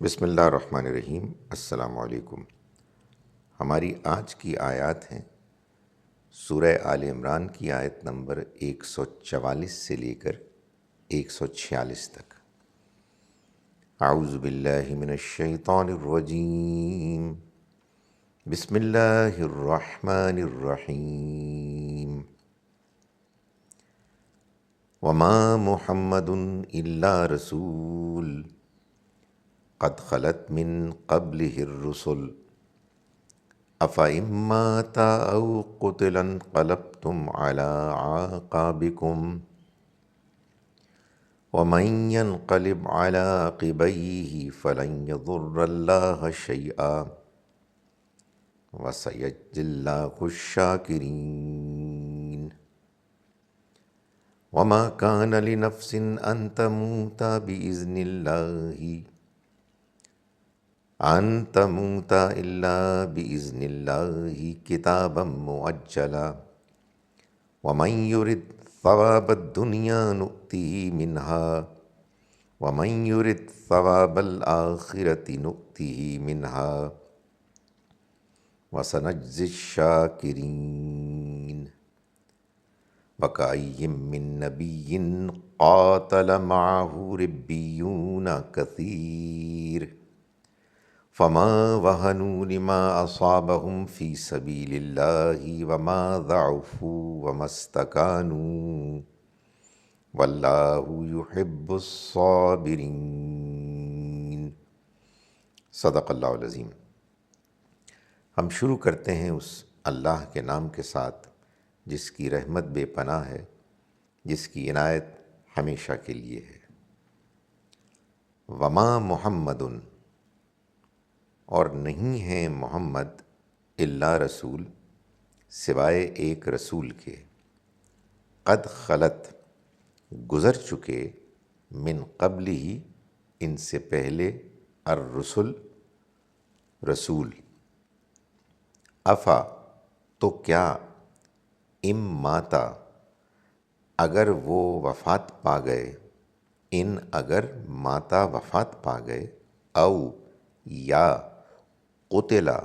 بسم اللہ الرحمن الرحیم۔ السلام علیکم۔ ہماری آج کی آیات ہیں سورہ آل عمران کی آیت نمبر 144 سے لے کر 146 تک۔ اعوذ باللہ من الشیطان الرجیم، بسم اللہ الرحمن الرحیم۔ وما محمد الا رسول قد خلت من قبله الرسل افإن مات او قتل انقلبتم على اعقابكم ومن ينقلب على عقبيه فلن يضر الله شيئا وسيجزي الله الشاكرين۔ وما كان لنفس ان تموت بإذن الله إلا بإذن الله كتابا مؤجلا ومن يرد ثواب الدنيا نؤته منها ومن يرد ثواب الآخرة نؤته منها وسنجزي الشاكرين۔ وكأي من نبي قاتل معه ربيون كثير فما وهنوا لما أصابهم في سبيل الله وما ضعفوا وما استكانوا والله يحب الصابرين۔ صدق اللہ العظیم۔ ہم شروع کرتے ہیں اس اللہ کے نام کے ساتھ جس کی رحمت بے پناہ ہے، جس کی عنایت ہمیشہ کے لیے ہے۔ وما محمد، اور نہیں ہے محمد الا رسول، سوائے ایک رسول کے، قد خلت، گزر چکے، من قبل ہی، ان سے پہلے، الرسل، رسول، افا، تو کیا، ام ماتا، اگر وہ وفات پا گئے، ان اگر ماتا وفات پا گئے، او یا قتلا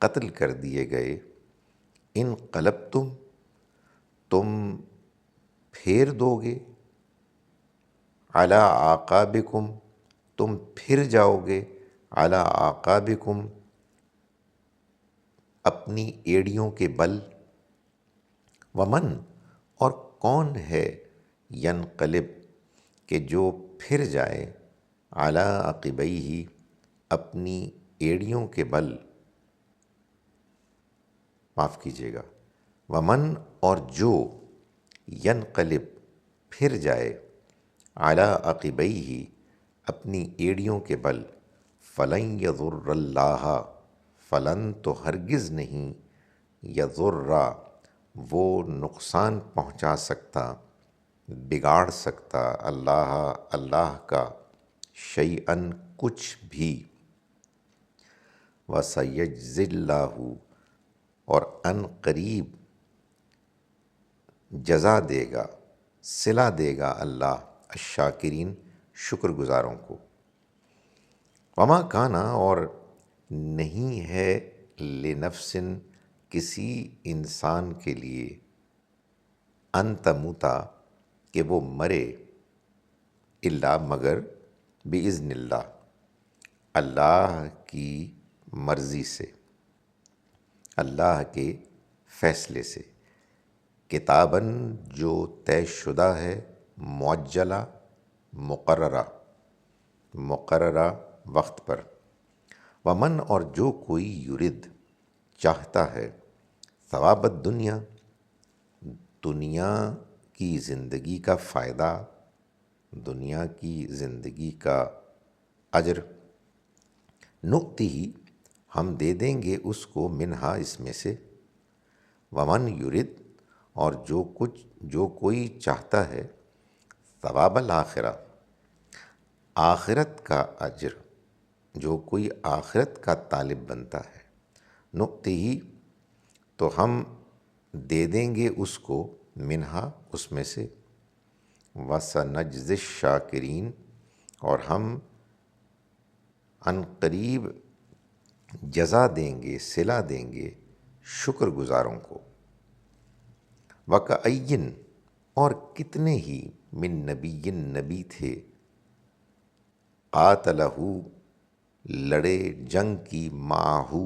قتل کر دیے گئے، انقلبتم تم پھیر دو گے، علی اعقابکم تم پھر جاؤ گے، علی اعقابکم اپنی ایڑیوں کے بل، ومن اور کون ہے، ینقلب کہ جو پھر جائے، علی عقبیہ اپنی ایڑیوں کے بل، معاف کیجیے گا، ومن اور جو، ینقلب پھر جائے، علی عقبیہ اپنی ایڑیوں کے بل، فلن یضر اللہ، فلن تو ہرگز نہیں، یضر وہ نقصان پہنچا سکتا، بگاڑ سکتا، اللہ کا، شیئن کچھ بھی، وَسَيَجْزِي اللَّهُ اور ان قریب جزا دے گا، صلہ دے گا اللہ، الشاکرین شکر گزاروں کو۔ وما کانا اور نہیں ہے، لنفس کسی انسان کے لیے، ان تموتا کہ وہ مرے، الا مگر، باذن اللہ اللہ کی مرضی سے، اللہ کے فیصلے سے، کتاباً جو طے شدہ ہے، معجلہ مقررہ وقت پر، ومن اور جو کوئی یرد چاہتا ہے، ثواب الدنیا دنیا کی زندگی کا فائدہ، دنیا کی زندگی کا اجر، نؤتہ ہم دے دیں گے اس کو، منہا اس میں سے، ومن یرد اور جو کوئی چاہتا ہے، ثواب الآخرہ آخرت کا اجر، جو کوئی آخرت کا طالب بنتا ہے، نؤتہ تو ہم دے دیں گے اس کو، منہا اس میں سے، وَسَنَجْزِي الشَّاكِرِينَ اور ہم عن قریب جزا دیں گے، صلہ دیں گے شکر گزاروں کو۔ وَكَأَيٍّ اور کتنے ہی من نبی نبی تھے، قاتلہ لڑے جنگ کی، معہو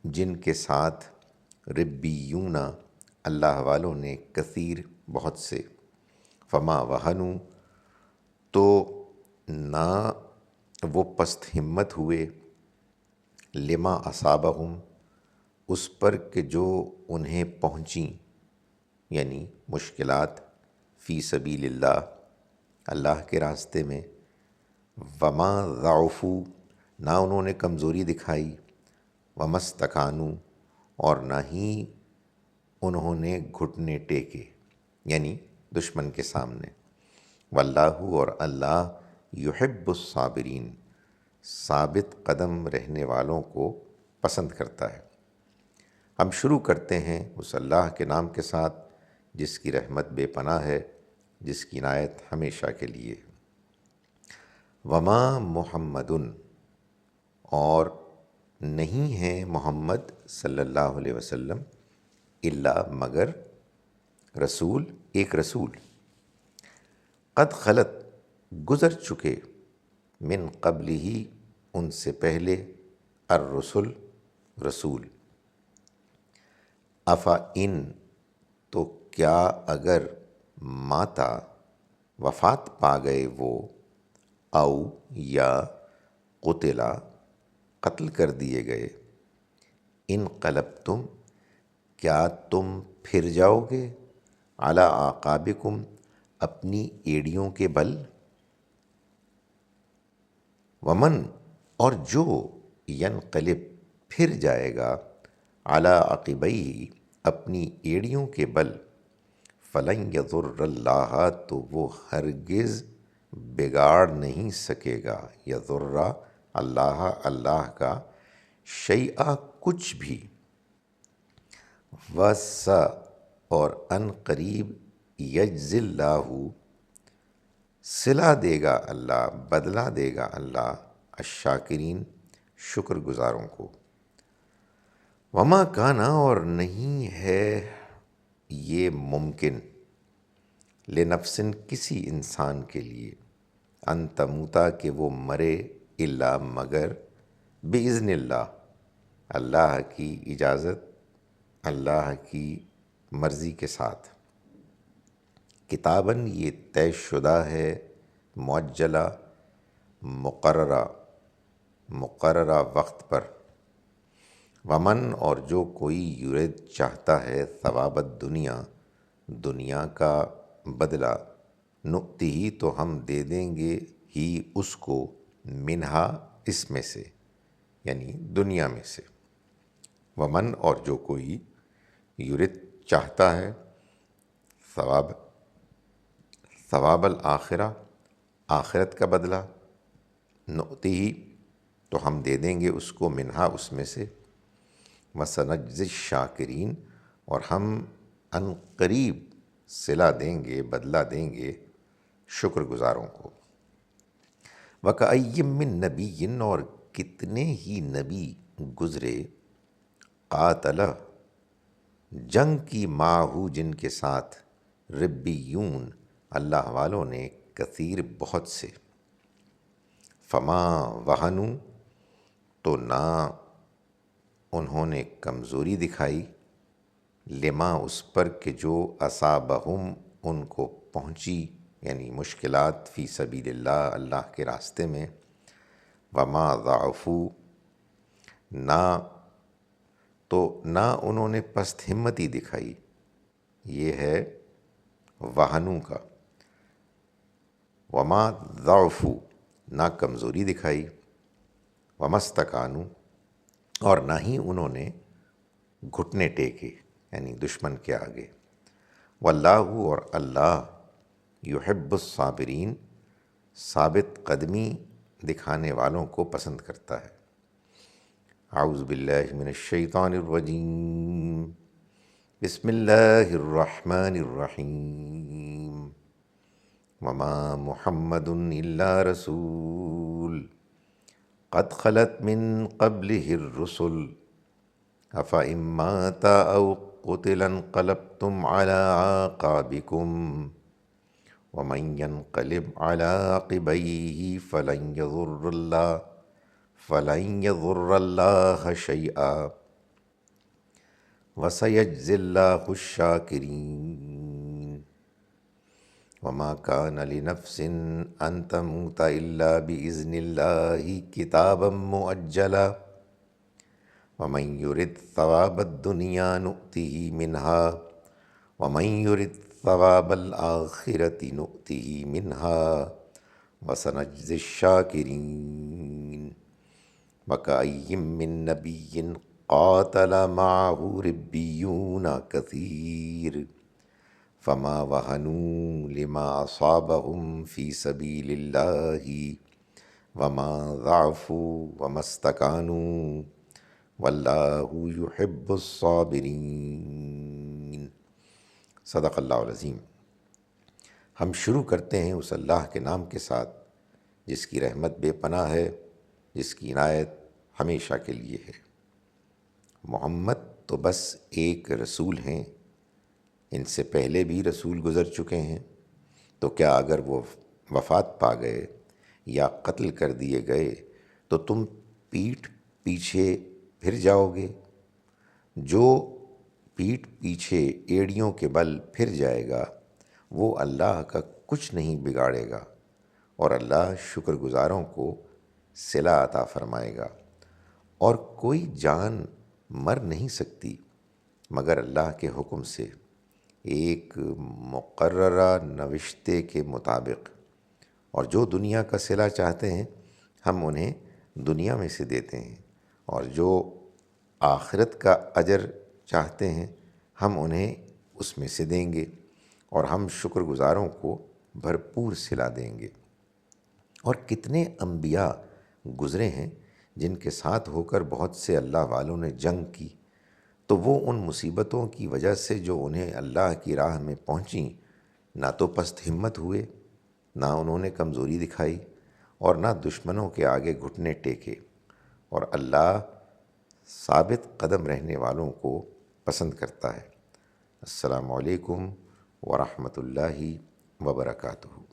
جن کے ساتھ، ربیون اللہ والوں نے، کثیر بہت سے، فما وہنوا تو نہ وہ پست ہمت ہوئے، لما اصابہم اس پر کہ جو انہیں پہنچیں، یعنی مشکلات، فی سبیل اللہ اللہ کے راستے میں، وما ضعفوا نہ انہوں نے کمزوری دکھائی، وما استکانوا اور نہ ہی انہوں نے گھٹنے ٹیکے، یعنی دشمن کے سامنے، واللہ اور اللہ یحب الصابرین ثابت قدم رہنے والوں کو پسند کرتا ہے۔ ہم شروع کرتے ہیں اس اللہ کے نام کے ساتھ جس کی رحمت بے پناہ ہے، جس کی عنایت ہمیشہ کے لیے۔ وما محمد اور نہیں ہے محمد صلی اللہ علیہ وسلم، الا مگر رسول، ایک رسول، قد خلت گزر چکے، من قبل ہی ان سے پہلے، الرسل رسول، افا ان تو کیا اگر ماتا وفات پا گئے وہ، او یا قتلا قتل کر دیے گئے، انقلبتم کیا تم پھر جاؤ گے، علی اعقابکم اپنی ایڑیوں کے بل، ومن اور جو ینقلب پھر جائے گا، علی عقبیہ اپنی ایڑیوں کے بل، فلن یضر اللہ تو وہ ہرگز بگاڑ نہیں سکے گا، یضر اللہ اللہ کا، شیئا کچھ بھی، وس اور ان قریب، یجزی اللہ صلہ دے گا اللہ، بدلہ دے گا اللہ، الشاکرین شکر گزاروں کو۔ وما کانا اور نہیں ہے یہ ممکن، لنفسن کسی انسان کے لیے، ان تموتا کہ وہ مرے، الا مگر، باذن اللہ اللہ کی اجازت، اللہ کی مرضی کے ساتھ، کتاباً یہ طے شدہ ہے، معجلہ مقررہ وقت پر، ومن اور جو کوئی یرید چاہتا ہے، ثواب الدنیا دنیا کا بدلہ، نؤتی ہی تو ہم دے دیں گے، ہی اس کو، منہا اس میں سے، یعنی دنیا میں سے، ومن اور جو کوئی یرید چاہتا ہے، ثواب الآخرہ آخرت کا بدلہ، نؤتی ہی تو ہم دے دیں گے اس کو، منہا اس میں سے، وسنجزی الشاکرین اور ہم ان قریب صلہ دیں گے، بدلہ دیں گے شکر گزاروں کو۔ وَكَأَيٍّ مِّن نَبِيٍّ اور کتنے ہی نبی گزرے، قاتل جنگ کی، معہو جن کے ساتھ، ربیون اللہ والوں نے، کثیر بہت سے، فما وہنوا تو نہ انہوں نے کمزوری دکھائی، لما اس پر کہ جو، اصابہم ان کو پہنچی، یعنی مشکلات، فی سبیل اللہ اللہ کے راستے میں، وما ضعفوا نہ انہوں نے پست ہمتی دکھائی، یہ ہے وہنوں کا، وما ضعفوا نہ کمزوری دکھائی، وما استکانوا اور نہ ہی انہوں نے گھٹنے ٹیکے، یعنی دشمن کے آگے، واللہ اور اللہ یحب الصابرین ثابت قدمی دکھانے والوں کو پسند کرتا ہے۔ اعوذ باللہ من الشیطان الرجیم، بسم اللہ الرحمن الرحیم، وما محمد الا رسول قد خلت من قبله الرسل افإن مات او قتل انقلبتم على اعقابكم ومن ينقلب على عقبيه فلن يضر الله شيئا وسيجزي الله الشاكرين وما كان لنفس أن تموت إلا بإذن الله كتابا مؤجلا ومن يرد ثواب الدنيا نؤته منها ومن يرد ثواب الآخرة نؤته منها وسنجزي الشاكرين وكأي من نبي قاتل معه ربيون كثير فما وهنوا لما أصابهم في سبيل الله وما ضعفوا وما استكانوا واللہ يحب الصابرین۔ صدق اللہ العظیم۔ ہم شروع کرتے ہیں اس اللہ کے نام کے ساتھ جس کی رحمت بے پناہ ہے، جس کی عنایت ہمیشہ کے لیے ہے۔ محمد تو بس ایک رسول ہیں، ان سے پہلے بھی رسول گزر چکے ہیں، تو کیا اگر وہ وفات پا گئے یا قتل کر دیے گئے تو تم پیٹھ پیچھے پھر جاؤ گے؟ جو پیٹھ پیچھے ایڑیوں کے بل پھر جائے گا وہ اللہ کا کچھ نہیں بگاڑے گا، اور اللہ شکر گزاروں کو صلہ عطا فرمائے گا۔ اور کوئی جان مر نہیں سکتی مگر اللہ کے حکم سے، ایک مقررہ نوشتے کے مطابق، اور جو دنیا کا صلہ چاہتے ہیں ہم انہیں دنیا میں سے دیتے ہیں، اور جو آخرت کا اجر چاہتے ہیں ہم انہیں اس میں سے دیں گے، اور ہم شکر گزاروں کو بھرپور صلہ دیں گے۔ اور کتنے انبیاء گزرے ہیں جن کے ساتھ ہو کر بہت سے اللہ والوں نے جنگ کی، تو وہ ان مصیبتوں کی وجہ سے جو انہیں اللہ کی راہ میں پہنچیں نہ تو پست ہمت ہوئے، نہ انہوں نے کمزوری دکھائی، اور نہ دشمنوں کے آگے گھٹنے ٹیکے، اور اللہ ثابت قدم رہنے والوں کو پسند کرتا ہے۔ السلام علیکم ورحمۃ اللہ وبرکاتہ۔